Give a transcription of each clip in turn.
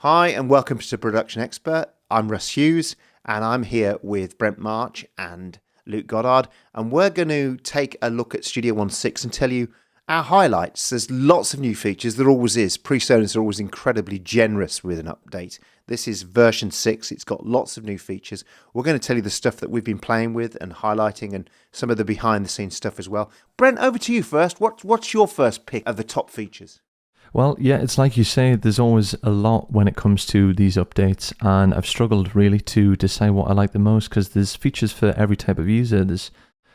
Hi and welcome to Production Expert. I'm Russ Hughes and I'm here with Brent March and Luke Goddard, and we're going to take a look at Studio One 6 and tell you our highlights. There's lots of new features, there always is. Presonus are always incredibly generous with an update. This is version 6, it's got lots of new features. We're going to tell you the stuff that we've been playing with and highlighting and some of the behind the scenes stuff as well. Brent, over to you first. What's your first pick of the top features? Well, yeah, it's like you say, there's always a lot when it comes to these updates, and I've struggled really to decide what I like the most because there's features for every type of user. There's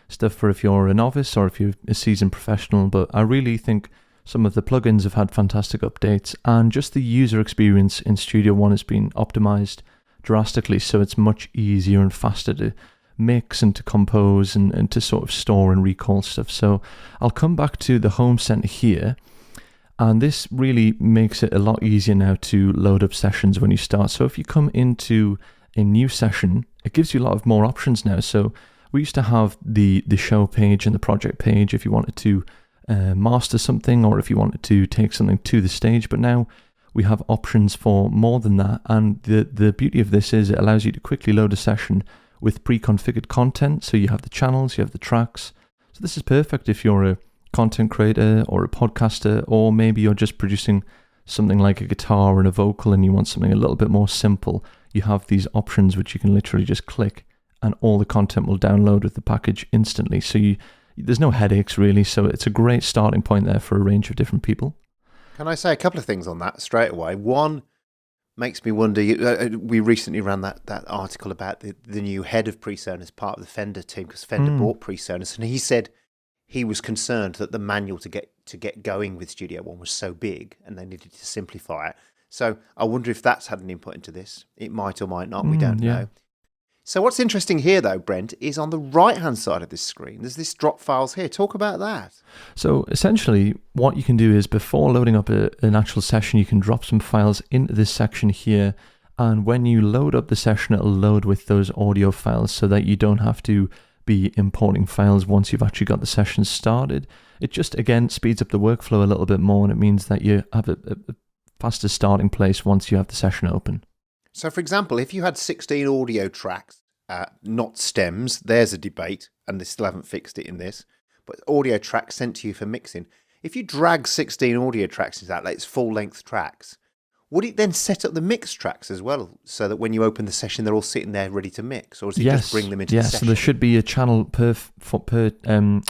stuff for if you're a novice or if you're a seasoned professional, but I really think some of the plugins have had fantastic updates, and just the user experience in Studio One has been optimized drastically, so it's much easier and faster to mix and to compose and to sort of store and recall stuff. So I'll come back to the home center here. And this really makes it a lot easier now to load up sessions when you start. So if you come into a new session, it gives you a lot of more options now. So we used to have the show page and the project page if you wanted to master something or if you wanted to take something to the stage. But now we have options for more than that. And the beauty of this is it allows you to quickly load a session with pre-configured content. So you have the channels, you have the tracks. So this is perfect if you're a content creator or a podcaster, or maybe you're just producing something like a guitar and a vocal and you want something a little bit more simple. You have these options which you can literally just click and all the content will download with the package instantly. So there's no headaches really, so it's a great starting point there for a range of different people. Can I say a couple of things on that straight away? One, makes me wonder, we recently ran that article about the new head of Presonus, part of the Fender team, because Fender bought Presonus, and he said he was concerned that the manual to get going with Studio One was so big and they needed to simplify it. So I wonder if that's had an input into this. It might or might not, we don't know. So what's interesting here though, Brent, is on the right-hand side of this screen, there's this drop files here. Talk about that. So essentially what you can do is before loading up an actual session, you can drop some files into this section here. And when you load up the session, it'll load with those audio files so that you don't have to be importing files once you've actually got the session started. It just, again, speeds up the workflow a little bit more, and it means that you have a faster starting place once you have the session open. So, for example, if you had 16 audio tracks, not stems, there's a debate, and they still haven't fixed it in this, but audio tracks sent to you for mixing. If you drag 16 audio tracks into that, like it's full-length tracks, would it then set up the mix tracks as well, so that when you open the session, they're all sitting there ready to mix? Or does it just bring them into the session? Yes, so there should be a channel per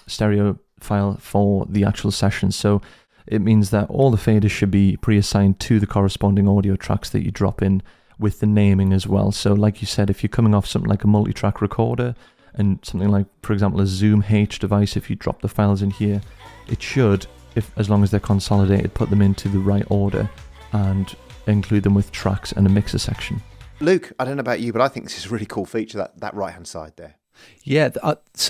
stereo file for the actual session. So it means that all the faders should be pre-assigned to the corresponding audio tracks that you drop in with the naming as well. So like you said, if you're coming off something like a multi-track recorder and something like, for example, a Zoom H device, if you drop the files in here, it should, as long as they're consolidated, put them into the right order and include them with tracks and a mixer section. Luke, I don't know about you, but I think this is a really cool feature, that right-hand side there. Yeah,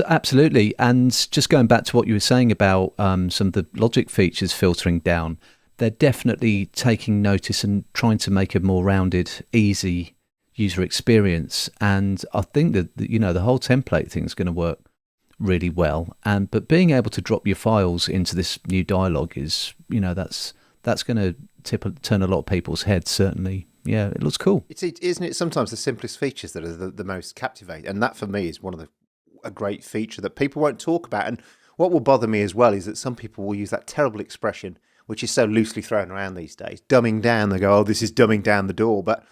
absolutely. And just going back to what you were saying about some of the Logic features filtering down, they're definitely taking notice and trying to make a more rounded, easy user experience. And I think that, the whole template thing is going to work really well. But being able to drop your files into this new dialogue is, that's going to turn a lot of people's heads, certainly. Yeah, it looks cool. Isn't it sometimes the simplest features that are the most captivating? And that for me is one of a great feature that people won't talk about. And what will bother me as well is that some people will use that terrible expression, which is so loosely thrown around these days, dumbing down. They go, oh, this is dumbing down the door. But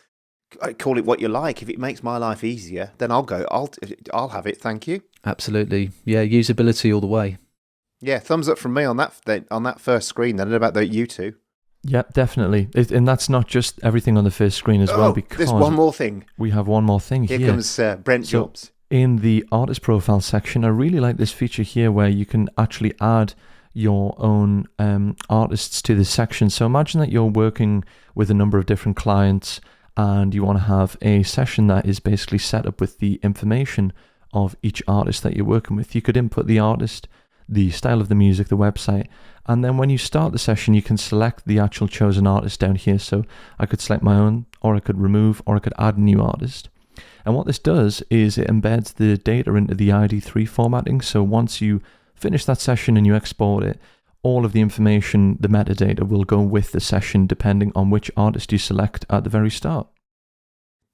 call it what you like. If it makes my life easier, then I'll have it. Thank you. Absolutely. Yeah, usability all the way. Yeah, thumbs up from me on that first screen. Then about you two. Yeah, definitely. And that's not just everything on the first screen as well, because there's one more thing. We have one more thing here. Here comes Brent Jobs. In the artist profile section, I really like this feature here where you can actually add your own artists to this section. So imagine that you're working with a number of different clients and you want to have a session that is basically set up with the information of each artist that you're working with. You could input the artist, the style of the music, the website, and then when you start the session, you can select the actual chosen artist down here. So I could select my own, or I could remove, or I could add a new artist. And what this does is it embeds the data into the ID3 formatting. So once you finish that session and you export it, all of the information, the metadata, will go with the session depending on which artist you select at the very start.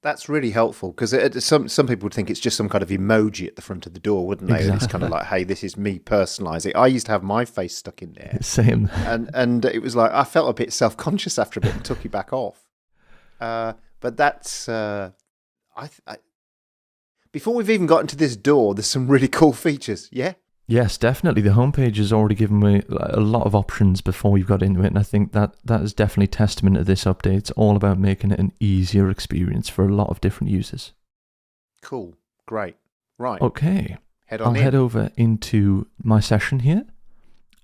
That's really helpful, because some people would think it's just some kind of emoji at the front of the door, wouldn't they? Exactly. It's kind of like, hey, this is me personalising. I used to have my face stuck in there. Same. And it was like, I felt a bit self-conscious after a bit and took it back off. But that's... before we've even gotten to this door, there's some really cool features, yeah? Yes, definitely. The homepage has already given me a lot of options before we've got into it, and I think that is definitely testament to this update. It's all about making it an easier experience for a lot of different users. Cool. Great. Right. Okay. I'll head over into my session here,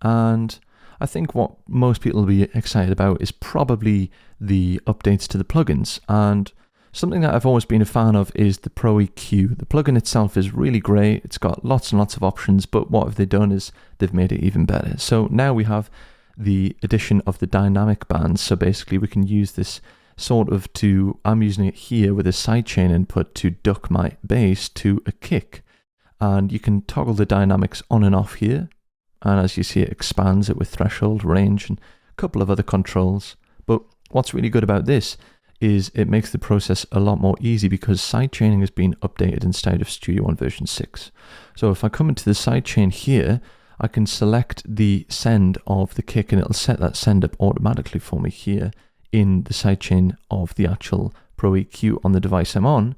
and I think what most people will be excited about is probably the updates to the plugins. And something that I've always been a fan of is the Pro EQ. The plugin itself is really great. It's got lots and lots of options, but what have they done is they've made it even better. So now we have the addition of the dynamic bands. So basically we can use this I'm using it here with a sidechain input to duck my bass to a kick. And you can toggle the dynamics on and off here. And as you see, it expands it with threshold, range, and a couple of other controls. But what's really good about this is it makes the process a lot more easy, because sidechaining has been updated inside of Studio One version 6. So if I come into the sidechain here, I can select the send of the kick and it'll set that send up automatically for me here in the sidechain of the actual Pro EQ on the device I'm on.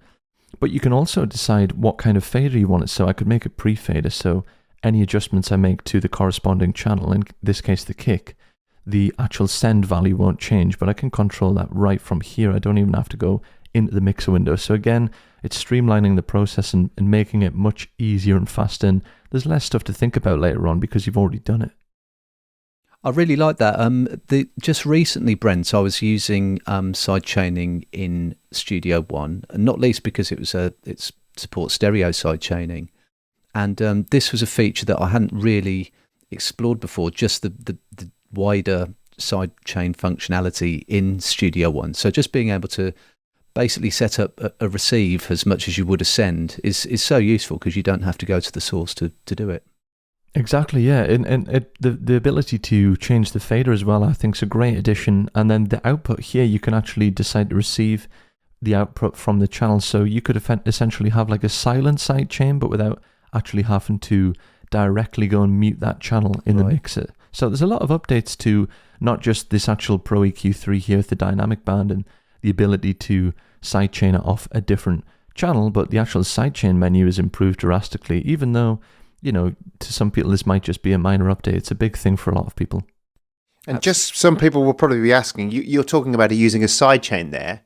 But you can also decide what kind of fader you want it. So I could make a pre-fader, so any adjustments I make to the corresponding channel, in this case the kick, the actual send value won't change, but I can control that right from here. I don't even have to go into the mixer window. So again, it's streamlining the process and making it much easier and faster. And there's less stuff to think about later on because you've already done it. I really like that. Just recently, Brent, I was using sidechaining in Studio One, and not least because it supports stereo sidechaining. And this was a feature that I hadn't really explored before, just the wider sidechain functionality in Studio One. So just being able to basically set up a receive as much as you would a send is so useful, because you don't have to go to the source to do it. Exactly, yeah. And the ability to change the fader as well, I think, is a great addition. And then the output here, you can actually decide to receive the output from the channel. So you could essentially have like a silent sidechain, but without actually having to directly go and mute that channel in the mixer. So there's a lot of updates to not just this actual Pro EQ3 here with the dynamic band and the ability to sidechain it off a different channel, but the actual sidechain menu is improved drastically, even though, you know, to some people this might just be a minor update. It's a big thing for a lot of people. And just some people will probably be asking, you're talking about using a sidechain there,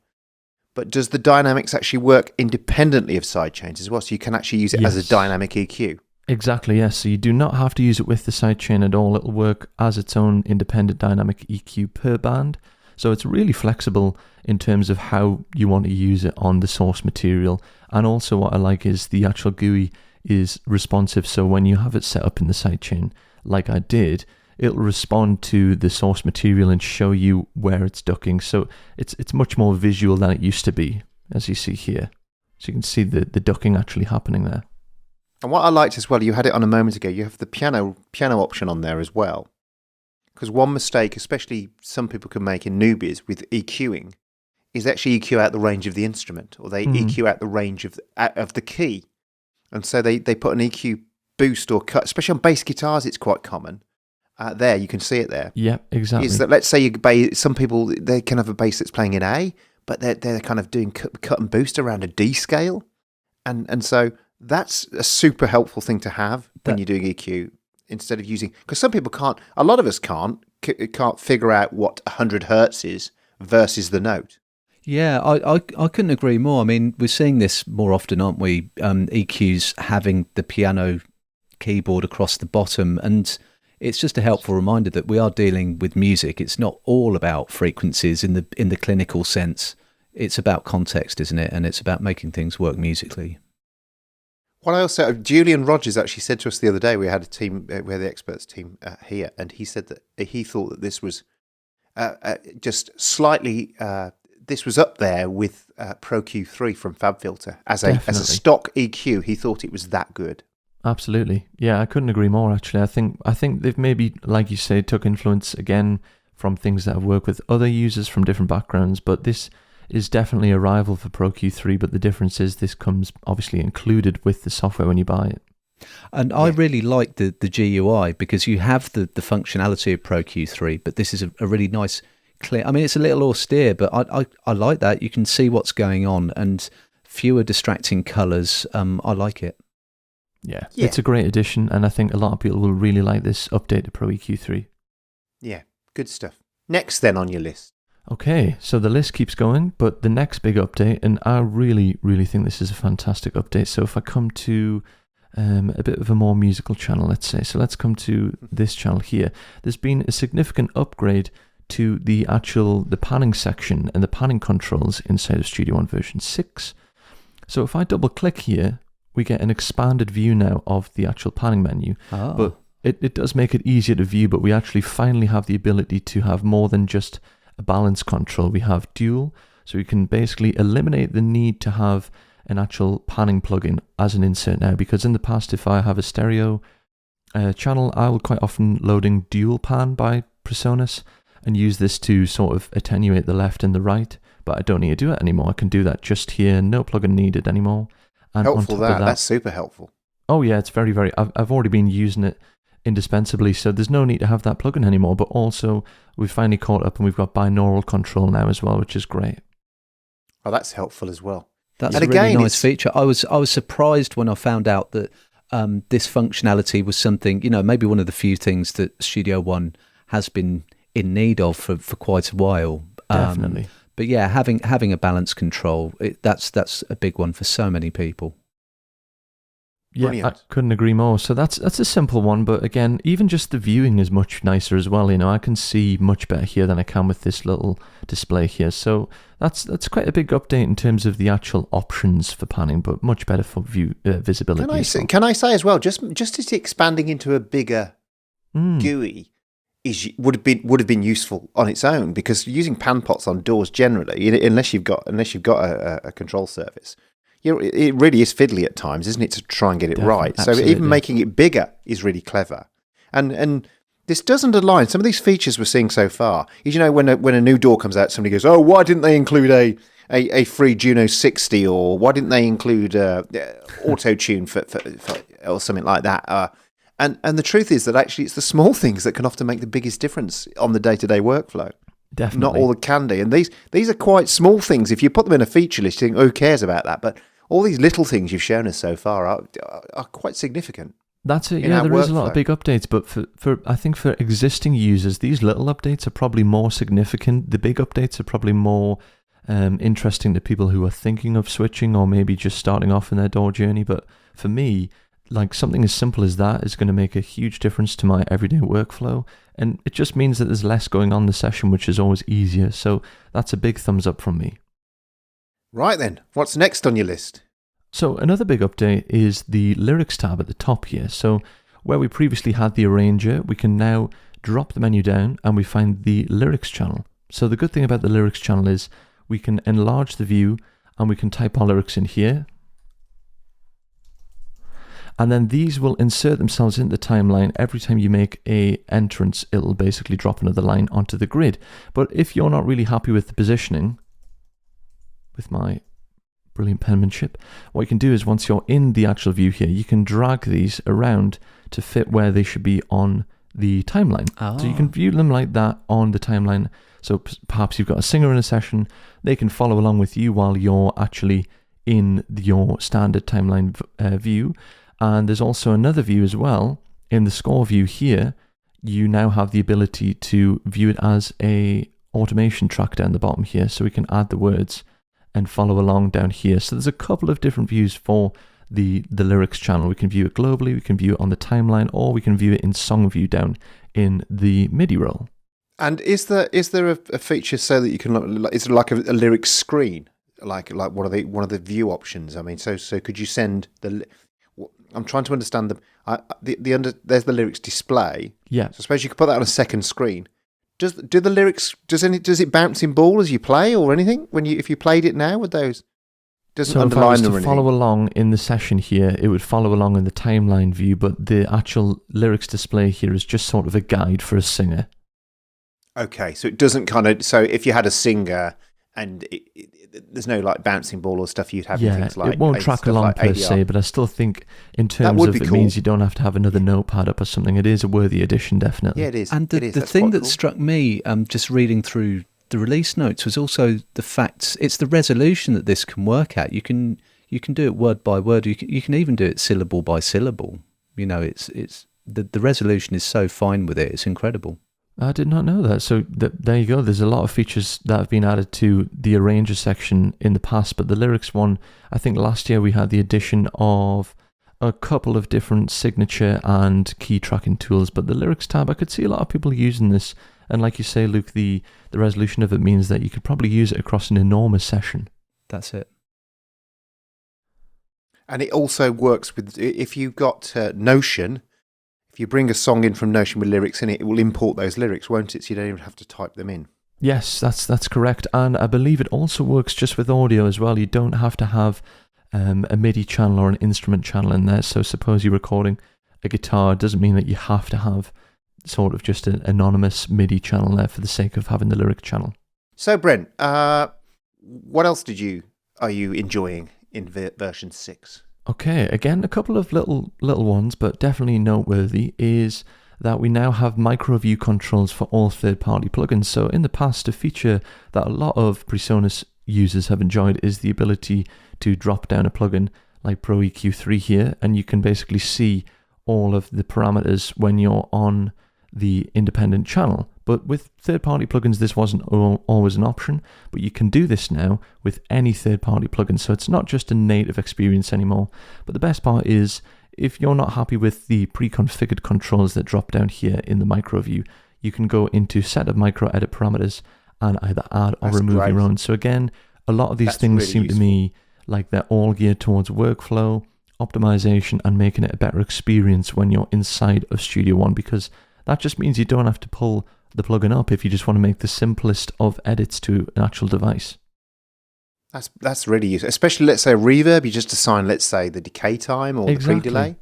but does the dynamics actually work independently of sidechains as well? So you can actually use it as a dynamic EQ? Exactly, yes. So you do not have to use it with the sidechain at all. It'll work as its own independent dynamic EQ per band. So it's really flexible in terms of how you want to use it on the source material. And also what I like is the actual GUI is responsive. So when you have it set up in the sidechain, like I did, it'll respond to the source material and show you where it's ducking. So it's much more visual than it used to be, as you see here. So you can see the ducking actually happening there. And what I liked as well, you had it on a moment ago, you have the piano option on there as well. Because one mistake, especially some people can make in newbies with EQing, is actually EQ out the range of the instrument, or they EQ out the range of the key. And so they put an EQ boost or cut, especially on bass guitars, it's quite common. There, you can see it there. Yeah, exactly. Is that, let's say some people, they can have a bass that's playing in A, but they're kind of doing cut and boost around a D scale. And so that's a super helpful thing to have when you're doing EQ, instead of using, because some people can't, a lot of us can't figure out what 100 hertz is versus the note. Yeah, I couldn't agree more. I mean, we're seeing this more often, aren't we? EQs having the piano keyboard across the bottom, and it's just a helpful reminder that we are dealing with music. It's not all about frequencies in the clinical sense. It's about context, isn't it? And it's about making things work musically. What I also, Julian Rogers actually said to us the other day, we had the experts team here, and he said that he thought that this was just slightly, this was up there with Pro Q3 from FabFilter as a stock EQ. He thought it was that good. Absolutely. Yeah, I couldn't agree more actually. I think they've maybe, like you say, took influence again from things that have worked with other users from different backgrounds, but this is definitely a rival for Pro Q3, but the difference is this comes obviously included with the software when you buy it. And I really like the GUI because you have the functionality of Pro Q3, but this is a really nice, clear. I mean, it's a little austere, but I like that. You can see what's going on and fewer distracting colours. I like it. Yeah, it's a great addition, and I think a lot of people will really like this update to Pro EQ3. Yeah, good stuff. Next then on your list. Okay, so the list keeps going, but the next big update, and I really, really think this is a fantastic update. So if I come to a bit of a more musical channel, let's say, so let's come to this channel here. There's been a significant upgrade to the panning section and the panning controls inside of Studio One version 6. So if I double click here, we get an expanded view now of the actual panning menu. Oh. But it does make it easier to view, but we actually finally have the ability to have more than just a balance control. We have dual, so we can basically eliminate the need to have an actual panning plugin as an insert now, because in the past, if I have a stereo channel, I will quite often loading dual pan by Presonus and use this to sort of attenuate the left and the right, but I don't need to do it anymore. I can do that just here, no plugin needed anymore. And helpful that's super helpful. Oh yeah, it's very, very, I've already been using it indispensably, so there's no need to have that plugin anymore, but also we've finally caught up and we've got binaural control now as well, which is great. Oh, that's helpful as well. That's a really nice feature. I was surprised when I found out that this functionality was something, maybe one of the few things that Studio One has been in need of for quite a while. Definitely. But yeah, having a balance control, that's a big one for so many people. Yeah, Brilliant. I couldn't agree more. So that's a simple one, but again, even just the viewing is much nicer as well. I can see much better here than I can with this little display here. So that's quite a big update in terms of the actual options for panning, but much better for view visibility. Can I say as well, just as expanding into a bigger GUI would have been useful on its own, because using pan pots on doors generally, unless you've got a control surface, it really is fiddly at times, isn't it, to try and get it right? Absolutely. So even making it bigger is really clever, and this doesn't align. Some of these features we're seeing so far is, when a new door comes out, somebody goes, "Oh, why didn't they include a free Juno 60, or why didn't they include auto tune for or something like that?" And the truth is that actually it's the small things that can often make the biggest difference on the day-to-day workfall. Definitely. Not all the candy. And these are quite small things. If you put them in a feature list, you think, who cares about that? But all these little things you've shown us so far are quite significant. That's it. Yeah, there is a lot of big updates, but for I think for existing users, these little updates are probably more significant. The big updates are probably more interesting to people who are thinking of switching or maybe just starting off in their DAW journey. But for me, like something as simple as that is going to make a huge difference to my everyday workflow. And it just means that there's less going on in the session, which is always easier. So that's a big thumbs up from me. Right then, what's next on your list? So another big update is the lyrics tab at the top here. So where we previously had the arranger, we can now drop the menu down and we find the lyrics channel. So the good thing about the lyrics channel is we can enlarge the view and we can type our lyrics in here. And then these will insert themselves in the timeline. Every time you make a entrance, it'll basically drop another line onto the grid. But if you're not really happy with the positioning, with my brilliant penmanship, what you can do is once you're in the actual view here, you can drag these around to fit where they should be on the timeline. So you can view them like that on the timeline. So perhaps you've got a singer in a session, they can follow along with you while you're actually in your standard timeline view. And there's also another view as well. In the score view here, you now have the ability to view it as a automation track down the bottom here. So we can add the words and follow along down here. So there's a couple of different views for the lyrics channel. We can view it globally, we can view it on the timeline, or we can view it in song view down in the MIDI roll. And is there a feature so that you can, is it like a lyrics screen? Like one of the view options? I mean, so could you send I'm trying to understand there's the lyrics display. Yeah. So I suppose you could put that on a second screen. Does the lyrics does it bounce in ball as you play or anything if you played it now with those? Doesn't So if I underline was them to or follow anything. along in the session here, it would follow along in the timeline view, but the actual lyrics display here is just sort of a guide for a singer. Okay, so it doesn't kind of. So if you had a singer and there's no like bouncing ball or stuff, you'd have things like it won't track stuff along like per ADR. se, but I still think in terms would of be it cool. means you don't have to have another notepad up or something. It is a worthy addition, definitely. Yeah, it is. And the That's thing quite that cool. struck me, just reading through the release notes, was also the fact it's the resolution that this can work at. You can do it word by word. You can even do it syllable by syllable. You know, it's the resolution is so fine with it. It's incredible. I did not know that. So there you go. There's a lot of features that have been added to the arranger section in the past, but the lyrics one, I think last year we had the addition of a couple of different signature and key tracking tools, but the lyrics tab, I could see a lot of people using this. And like you say, Luke, the resolution of it means that you could probably use it across an enormous session. That's it. And it also works with, if you've got Notion, if you bring a song in from Notion with lyrics in it, it will import those lyrics, won't it? So you don't even have to type them in. Yes, that's correct. And I believe it also works just with audio as well. You don't have to have a MIDI channel or an instrument channel in there. So suppose you're recording a guitar, it doesn't mean that you have to have sort of just an anonymous MIDI channel there for the sake of having the lyric channel. So Brent, what else are you enjoying in version 6? Okay, again, a couple of little ones, but definitely noteworthy is that we now have MicroView Controls for all third-party plugins. So in the past, a feature that a lot of Presonus users have enjoyed is the ability to drop down a plugin like Pro EQ3 here, and you can basically see all of the parameters when you're on the independent channel. But with third-party plugins, this wasn't always an option, but you can do this now with any third-party plugin. So it's not just a native experience anymore. But the best part is, if you're not happy with the pre-configured controls that drop down here in the MicroView, you can go into set of micro edit parameters and either add or remove your own. So again, a lot of these things really seem useful to me like they're all geared towards workflow, optimization, and making it a better experience when you're inside of Studio One, because that just means you don't have to pull the plugin up if you just want to make the simplest of edits to an actual device. That's really useful, especially let's say reverb. You just assign, let's say, the decay time or the pre-delay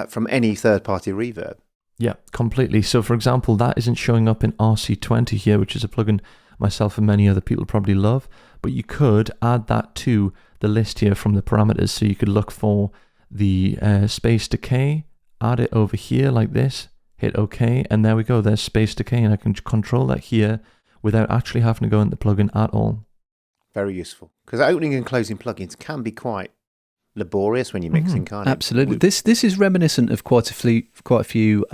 from any third-party reverb. Yeah, completely. So for example, that isn't showing up in RC20 here, which is a plugin myself and many other people probably love, but you could add that to the list here from the parameters. So you could look for the space decay, add it over here like this, hit OK, and there we go, there's space decay, and I can control that here without actually having to go into the plugin at all. Very useful, because opening and closing plugins can be quite laborious when you're mixing, can't it? Absolutely. This is reminiscent of quite a few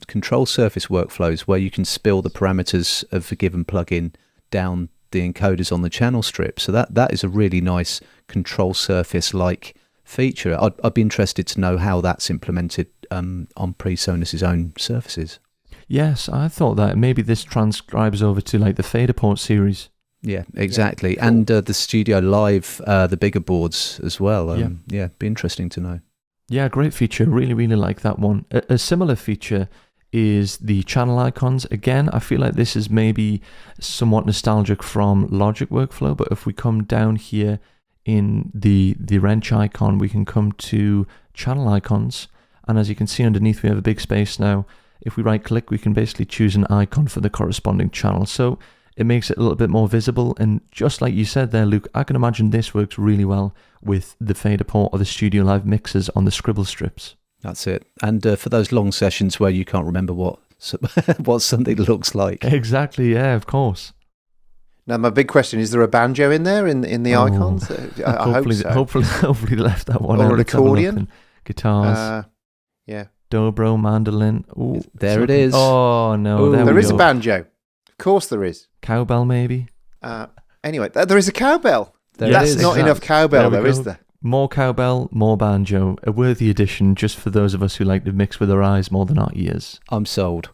control surface workflows where you can spill the parameters of a given plugin down the encoders on the channel strip. So that is a really nice control surface-like feature. I'd be interested to know how that's implemented on Presonus' own surfaces. Yes, I thought that maybe this transcribes over to like the fader port series. Yeah, exactly. Yeah, cool. And the Studio Live, the bigger boards as well. Yeah, be interesting to know. Yeah, great feature. Really, really like that one. A similar feature is the channel icons. Again, I feel like this is maybe somewhat nostalgic from Logic workflow, but if we come down here in the wrench icon, we can come to channel icons. And as you can see underneath, we have a big space now. If we right click, we can basically choose an icon for the corresponding channel. So it makes it a little bit more visible. And just like you said there, Luke, I can imagine this works really well with the fader port or the Studio Live mixers on the scribble strips. That's it. And for those long sessions where you can't remember what something looks like. Exactly, yeah, of course. Now, my big question, is there a banjo in there in the icons? I hope so. Hopefully they left that one Or out. an Let's have a look accordion? then. Guitars, Yeah. dobro, mandolin. Ooh, There it is. Oh, no. Ooh. There There is go. a banjo. Of course there is. Cowbell, maybe? Anyway, there is a cowbell. There it That's is. not enough cowbell, There we though, is go. there? More cowbell, more banjo. A worthy addition just for those of us who like to mix with our eyes more than our ears. I'm sold.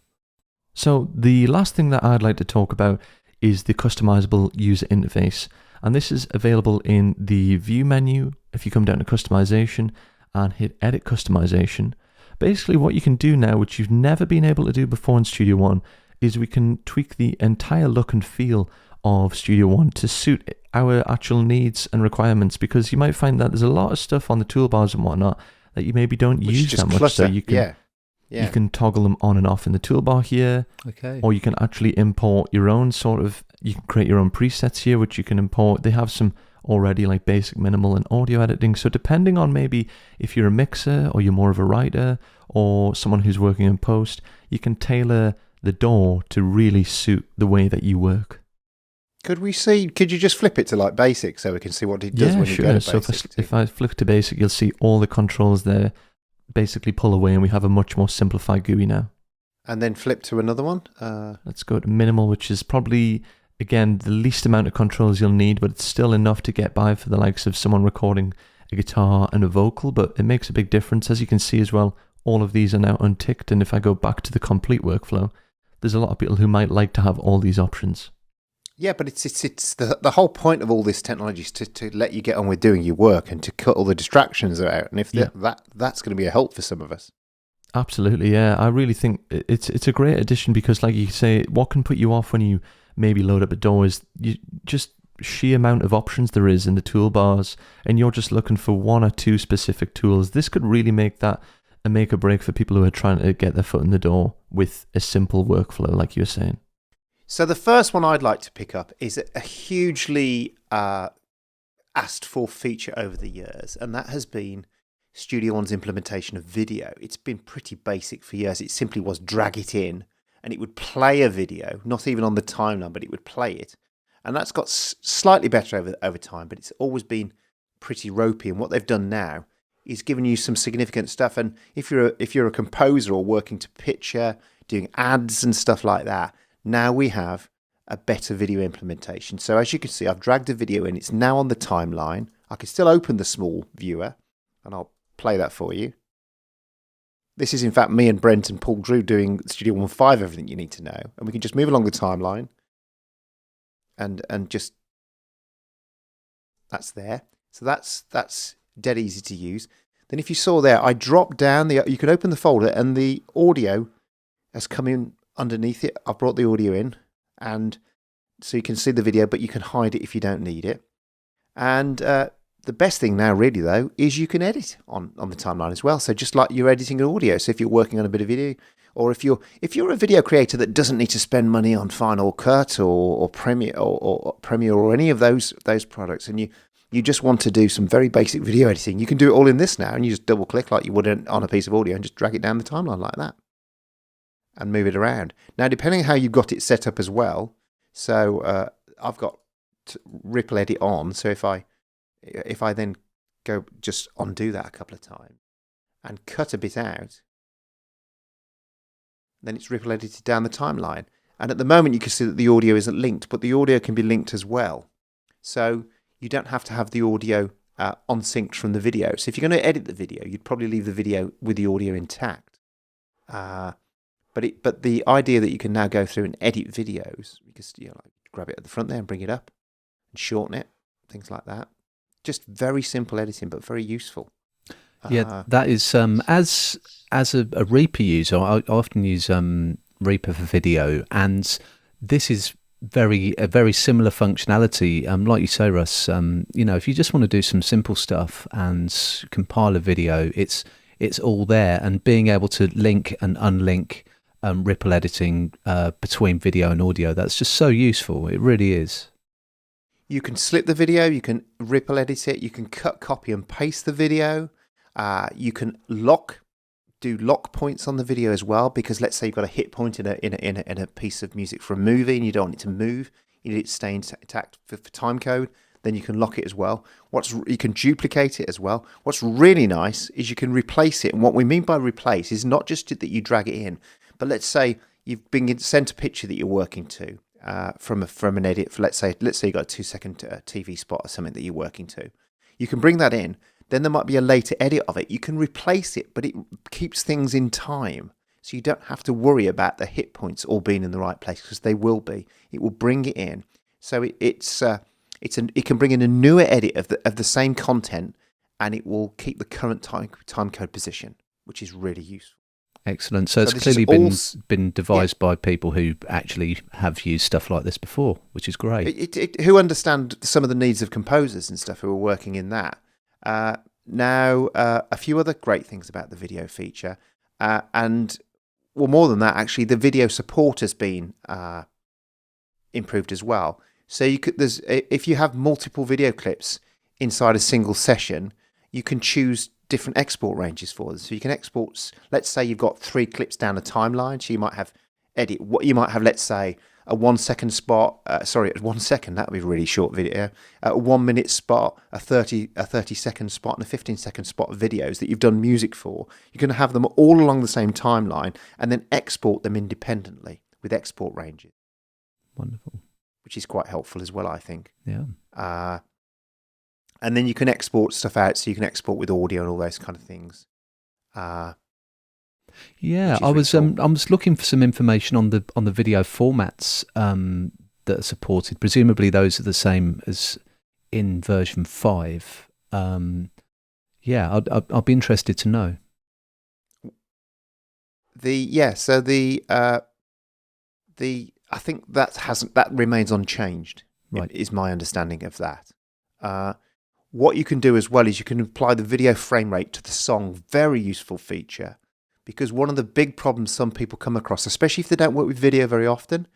So the last thing that I'd like to talk about is the customizable user interface. And this is available in the view menu. If you come down to customization and hit edit customization, basically what you can do now, which you've never been able to do before in Studio One, is we can tweak the entire look and feel of Studio One to suit our actual needs and requirements, because you might find that there's a lot of stuff on the toolbars and whatnot that you maybe don't Which is use just that much. clutter. So you can you can toggle them on and off in the toolbar here, Okay. or you can actually import your own you can create your own presets here, which you can import. They have some already like basic, minimal, and audio editing. So depending on maybe if you're a mixer or you're more of a writer or someone who's working in post, you can tailor the DAW to really suit the way that you work. Could you just flip it to like basic so we can see what it does when you go to So basic? if I flick to basic, you'll see all the controls there basically pull away, and we have a much more simplified GUI now. And then flip to another one. Let's go to minimal, which is probably, again, the least amount of controls you'll need, but it's still enough to get by for the likes of someone recording a guitar and a vocal, but it makes a big difference. As you can see as well, all of these are now unticked, and if I go back to the complete workflow, there's a lot of people who might like to have all these options. Yeah, but it's the whole point of all this technology is to let you get on with doing your work and to cut all the distractions out. And if that's going to be a help for some of us. Absolutely, yeah. I really think it's a great addition because, like you say, what can put you off when you maybe load up a DAW is just sheer amount of options there is in the toolbars, and you're just looking for one or two specific tools. This could really make that a make or break for people who are trying to get their foot in the door with a simple workflow, like you're saying. So the first one I'd like to pick up is a hugely asked for feature over the years, and that has been Studio One's implementation of video. It's been pretty basic for years. It simply was drag it in, and it would play a video, not even on the timeline, but it would play it. And that's got slightly better over time, but it's always been pretty ropey. And what they've done now is given you some significant stuff. And if you're a composer or working to picture, doing ads and stuff like that, now we have a better video implementation. So as you can see, I've dragged a video in. It's now on the timeline. I can still open the small viewer, and I'll play that for you. This is, in fact, me and Brent and Paul Drew doing Studio One 5, everything you need to know. And we can just move along the timeline and just, that's there. So that's dead easy to use. Then if you saw there, I dropped down, you can open the folder and the audio has come in underneath it. I've brought the audio in, and so you can see the video, but you can hide it if you don't need it. And the best thing now, really, though, is you can edit on the timeline as well. So just like you're editing an audio, so if you're working on a bit of video, or if you're a video creator that doesn't need to spend money on Final Cut or Premiere or any of those products, and you just want to do some very basic video editing, you can do it all in this now, and you just double click like you would on a piece of audio and just drag it down the timeline like that and move it around. Now, depending on how you've got it set up as well, so I've got ripple edit on, so if I then go just undo that a couple of times and cut a bit out, then it's ripple edited down the timeline. And at the moment you can see that the audio isn't linked, but the audio can be linked as well. So you don't have to have the audio unsynced from the video. So if you're going to edit the video, you'd probably leave the video with the audio intact. But the idea that you can now go through and edit videos, because like grab it at the front there and bring it up and shorten it, things like that. Just very simple editing, but very useful. Yeah, that is as a Reaper user, I often use Reaper for video, and this is a very similar functionality. Like you say, Russ, if you just want to do some simple stuff and compile a video, it's all there, and being able to link and unlink ripple editing between video and audio, that's just so useful. It really is. You can slip the video, you can ripple edit it, you can cut, copy and paste the video. You can do lock points on the video as well, because let's say you've got a hit point in a piece of music for a movie and you don't want it to move, you need it to stay intact for time code, then you can lock it as well. You can duplicate it as well. What's really nice is you can replace it. And what we mean by replace is not just that you drag it in, but let's say you've been sent a picture that you're working to from an edit. Let's say you've got a 2-second TV spot or something that you're working to. You can bring that in. Then there might be a later edit of it. You can replace it, but it keeps things in time. So you don't have to worry about the hit points all being in the right place, because they will be. It will bring it in. So it can bring in a newer edit of the same content, and it will keep the current time code position, which is really useful. Excellent. So it's this is clearly all been devised by people who actually have used stuff like this before, which is great. who understand some of the needs of composers and stuff who are working in that. Now, a few other great things about the video feature, and well, more than that, actually, the video support has been improved as well. So if you have multiple video clips inside a single session, you can choose different export ranges for them. So you can export, let's say you've got 3 clips down a timeline. So you might have let's say a 1 second spot. 1 second, that would be a really short video. A 1 minute spot, a 30 second spot, and a 15-second spot of videos that you've done music for. You can have them all along the same timeline and then export them independently with export ranges. Wonderful. Which is quite helpful as well, I think. Yeah. And then you can export stuff out, so you can export with audio and all those kind of things. I was looking for some information on the video formats that are supported. Presumably, those are the same as in version 5. I'll be interested to know. I think that remains unchanged. Right. Is my understanding of that. What you can do as well is you can apply the video frame rate to the song. Very useful feature, because one of the big problems some people come across, especially if they don't work with video very often,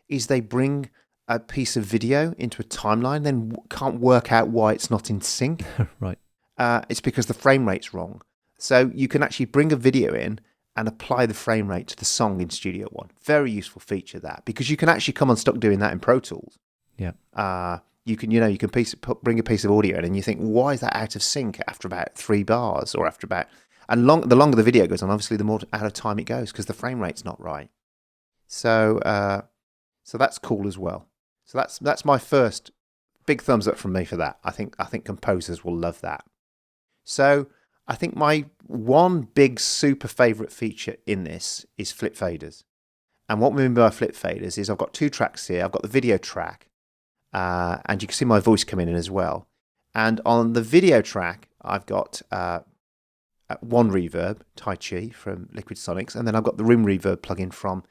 is they bring a piece of video into a timeline, then can't work out why it's not in sync. Right. It's because the frame rate's wrong. So you can actually bring a video in and apply the frame rate to the song in Studio One. Very useful feature, that, because you can actually come unstuck doing that in Pro Tools. Yeah. You can bring a piece of audio in, and you think, why is that out of sync after about 3 bars or after about, and the longer the video goes on, obviously the more out of time it goes because the frame rate's not right. So that's cool as well. So that's my first big thumbs up from me for that. I think composers will love that. So I think my one big super favorite feature in this is flip faders. And what we mean by flip faders is I've got 2 tracks here. I've got the video track. And you can see my voice coming in as well. And on the video track, I've got one reverb, Tai Chi from Liquid Sonics, and then I've got the room reverb plugin from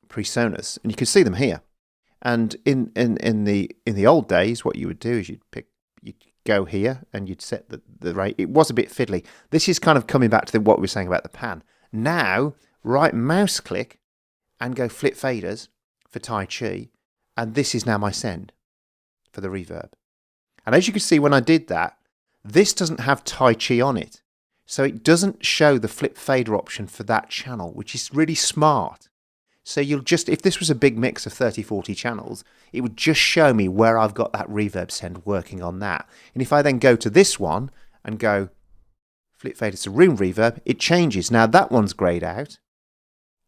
Presonus, and you can see them here. And in the old days, what you would do is you'd go here and you'd set the rate. It was a bit fiddly. This is kind of coming back to what we were saying about the pan. Now, right mouse click and go flip faders for Tai Chi. And this is now my send for the reverb. And as you can see, when I did that, this doesn't have Tai Chi on it. So it doesn't show the flip fader option for that channel, which is really smart. So if this was a big mix of 30, 40 channels, it would just show me where I've got that reverb send working on that. And if I then go to this one and go flip fader to room reverb, it changes. Now that one's grayed out.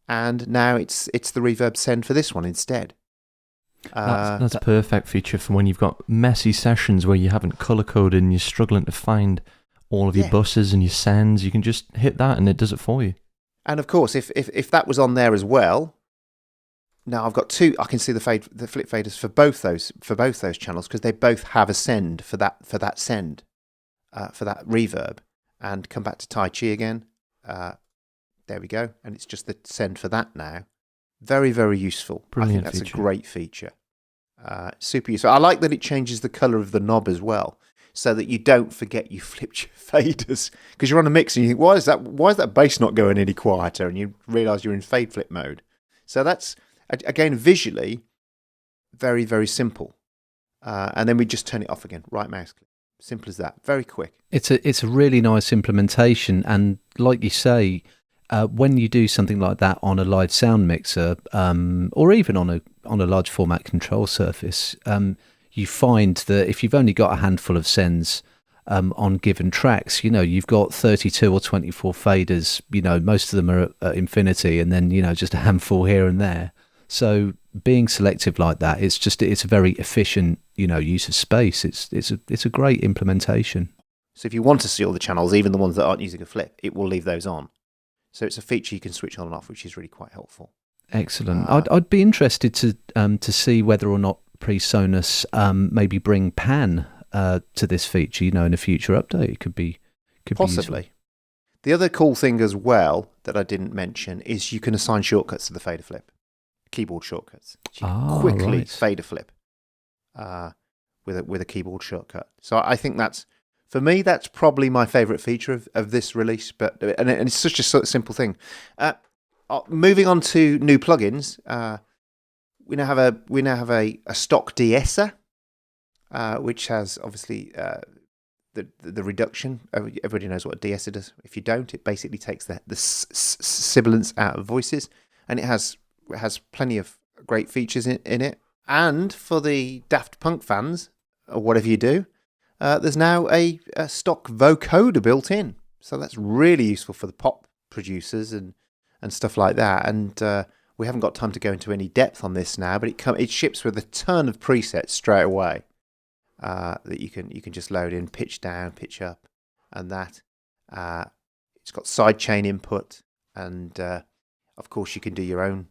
And now it's the reverb send for this one instead. That's a perfect feature for when you've got messy sessions where you haven't color coded and you're struggling to find all of your buses and your sends. You can just hit that and it does it for you. And of course, if that was on there as well, now I've got 2. I can see the flip faders for both those channels because they both have a send for that send for that reverb. And come back to Tai Chi again. There we go, and it's just the send for that now. Very, very useful. Brilliant I think that's feature. a great feature. Super useful. I like that it changes the colour of the knob as well, so that you don't forget you flipped your faders. Because you're on a mix and you think, why is that bass not going any quieter? And you realise you're in fade flip mode. So that's, again, visually, very, very simple. And then we just turn it off again. Right mouse click. Simple as that. Very quick. It's a really nice implementation. And like you say, when you do something like that on a live sound mixer, or even on a large format control surface, you find that if you've only got a handful of sends on given tracks, you've got 32 or 24 faders. Most of them are at infinity, and then just a handful here and there. So being selective like that, it's a very efficient use of space. It's a great implementation. So if you want to see all the channels, even the ones that aren't using a flip, it will leave those on. So it's a feature you can switch on and off, which is really quite helpful. Excellent. I'd be interested to see whether or not Presonus maybe bring pan to this feature. In a future update, it could be possibly. The other cool thing as well that I didn't mention is you can assign shortcuts to the fader flip, keyboard shortcuts. So you can quickly fader flip with a keyboard shortcut. So I think for me, that's probably my favourite feature of this release. And it's such a simple thing. Moving on to new plugins, we now have a stock de-esser, which has obviously the reduction. Everybody knows what a de-esser does. If you don't, it basically takes the sibilance out of voices, and it has plenty of great features in it. And for the Daft Punk fans, or whatever you do, there's now a stock vocoder built in. So that's really useful for the pop producers and stuff like that. And we haven't got time to go into any depth on this now, but it ships with a ton of presets straight away that you can just load in, pitch down, pitch up, and that. It's got sidechain input, and of course you can do your own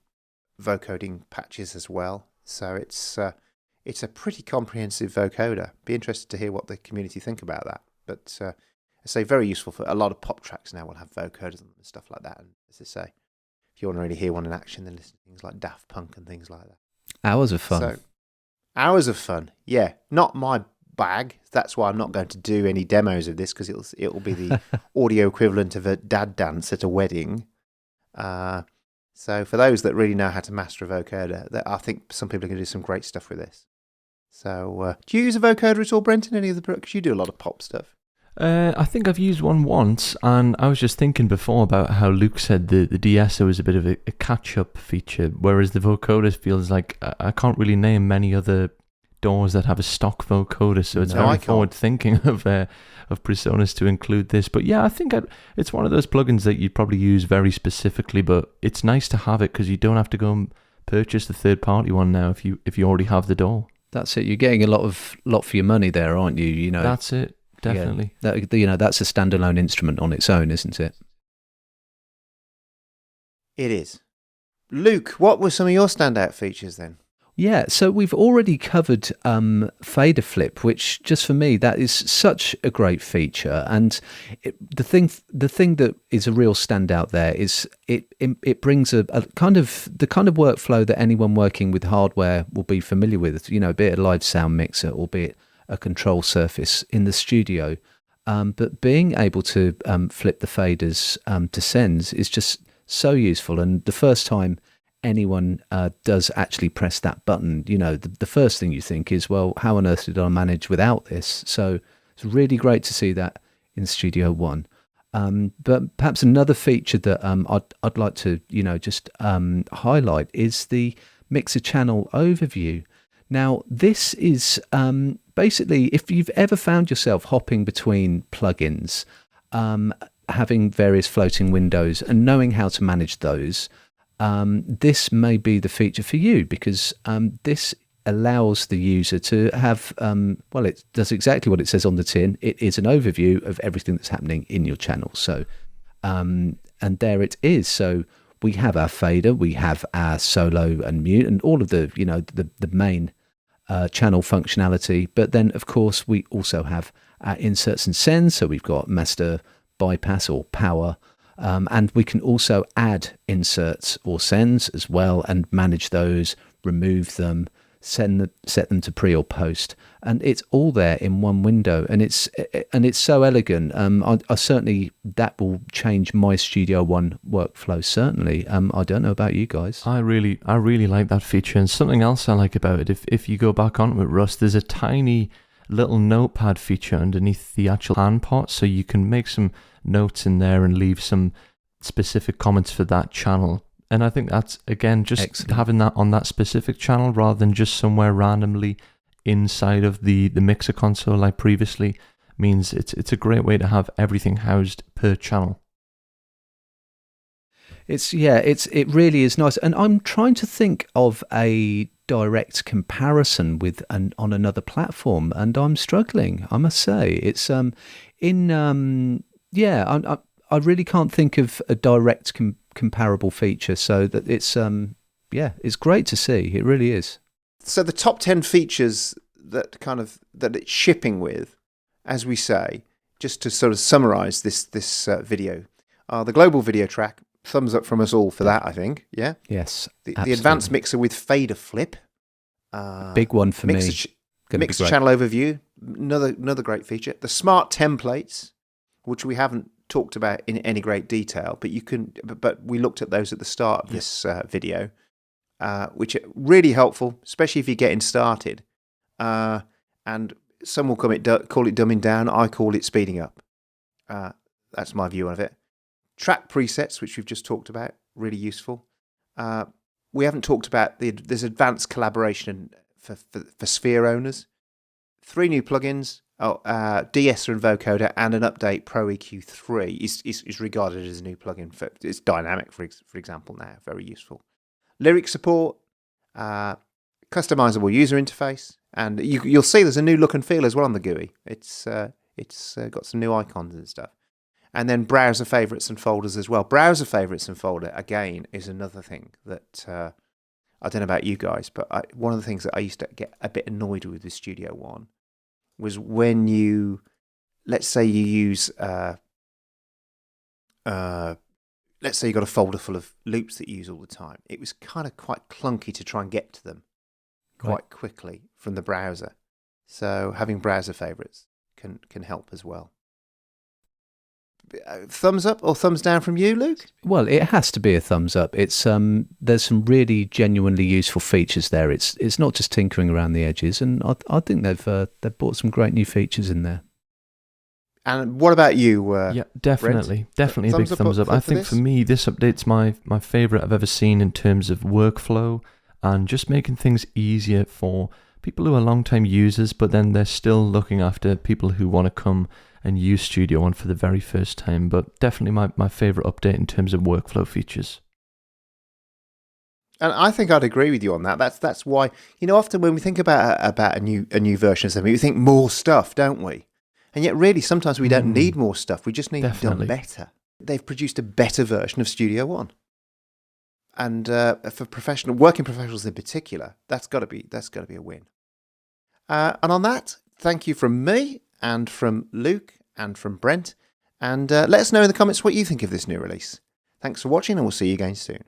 vocoding patches as well. So it's a pretty comprehensive vocoder. Be interested to hear what the community think about that. But I say very useful for a lot of pop tracks now will have vocoders and stuff like that. And as I say, if you want to really hear one in action, then listen to things like Daft Punk and things like that. Hours of fun. So, hours of fun. Yeah, not my bag. That's why I'm not going to do any demos of this, because it'll be the audio equivalent of a dad dance at a wedding. So for those that really know how to master a vocoder, I think some people are going to do some great stuff with this. So do you use a vocoder at all, Brent, in any of the products? You do a lot of pop stuff. I think I've used one once, and I was just thinking before about how Luke said the de-esser was a bit of a catch-up feature, whereas the vocoder feels like I can't really name many other doors that have a stock vocoder, so it's very forward-thinking of Presonus to include this. But yeah, I think it's one of those plugins that you'd probably use very specifically, but it's nice to have it because you don't have to go and purchase the third-party one now if you already have the door. That's it. You're getting a lot for your money there, aren't you? You know. That's it. Definitely. Yeah, that's a standalone instrument on its own, isn't it? It is. Luke, what were some of your standout features then? Yeah, so we've already covered fader flip, which just for me, that is such a great feature. And the thing that is a real standout there is it brings a kind of the kind of workflow that anyone working with hardware will be familiar with, you know, be it a live sound mixer or be it a control surface in the studio. But being able to flip the faders to sends is just so useful. And the first time anyone does actually press that button, you know, the first thing you think is, well, how on earth did I manage without this? So it's really great to see that in Studio One. But perhaps another feature that I'd like to, you know, just highlight is the mixer channel overview. Now, this is basically, if you've ever found yourself hopping between plugins, having various floating windows and knowing how to manage those, this may be the feature for you, because this allows the user to have, well, it does exactly what it says on the tin. It is an overview of everything that's happening in your channel. So, and there it is. So we have our fader, we have our solo and mute, and all of the, you know, the main channel functionality. But then, of course, we also have our inserts and sends. So we've got master, bypass, or power. And we can also add inserts or sends as well and manage those, remove them, set them to pre or post, and it's all there in one window, and it's so elegant. I certainly, that will change my Studio One workflow, certainly. I don't know about you guys. I really like that feature, and something else I like about it, if you go back on it with Russ, there's a tiny little notepad feature underneath the actual hand pot, so you can make some notes in there and leave some specific comments for that channel. And I think that's, again, just excellent. Having that on that specific channel rather than just somewhere randomly inside of the mixer console like previously means it's a great way to have everything housed per channel. It really is nice. And I'm trying to think of a direct comparison with on another platform, and I'm struggling, I must say. It's I really can't think of a direct comparable feature, so that it's great to see. It really is. So the top 10 features that it's shipping with, as we say, just to sort of summarize this video, The global video track, thumbs up from us all for that, I think. Yeah. Yes. The advanced mixer with fader flip. Big one for me. Mixer channel overview, another great feature. The smart templates, which we haven't talked about in any great detail, but but we looked at those at the start of this video, which are really helpful, especially if you're getting started. And some will call it dumbing down. I call it speeding up. That's my view of it. Track presets, which we've just talked about, really useful. We haven't talked about there's advanced collaboration for Sphere owners. 3 new plugins, de-esser and Vocoder, and an update. Pro EQ 3 is regarded as a new plugin. It's dynamic, for example, now. Very useful. Lyric support, customizable user interface, and you'll see there's a new look and feel as well on the GUI. It's got some new icons and stuff. And then browser favorites and folders as well. Browser favorites and folder, again, is another thing that I don't know about you guys, but one of the things that I used to get a bit annoyed with Studio One was when let's say you use, let's say you got a folder full of loops that you use all the time. It was kind of quite clunky to try and get to them quite quickly from the browser. So having browser favorites can help as well. Thumbs up or thumbs down from you, Luke? Well, it has to be a thumbs up. It's there's some really genuinely useful features there. It's not just tinkering around the edges, and I think they've brought some great new features in there. And what about you? Yeah, definitely, Brent? definitely a big thumbs up. I think for me, this update's my favourite I've ever seen in terms of workflow and just making things easier for people who are long-time users, but then they're still looking after people who want to come and use Studio One for the very first time. But definitely my favourite update in terms of workflow features. And I think I'd agree with you on that. That's why, often when we think about a new version of something, we think more stuff, don't we? And yet really sometimes we don't need more stuff. We just need it done better. They've produced a better version of Studio One. And for working professionals in particular, that's got to be a win. And on that, thank you from me and from Luke and from Brent. And let us know in the comments what you think of this new release. Thanks for watching, and we'll see you again soon.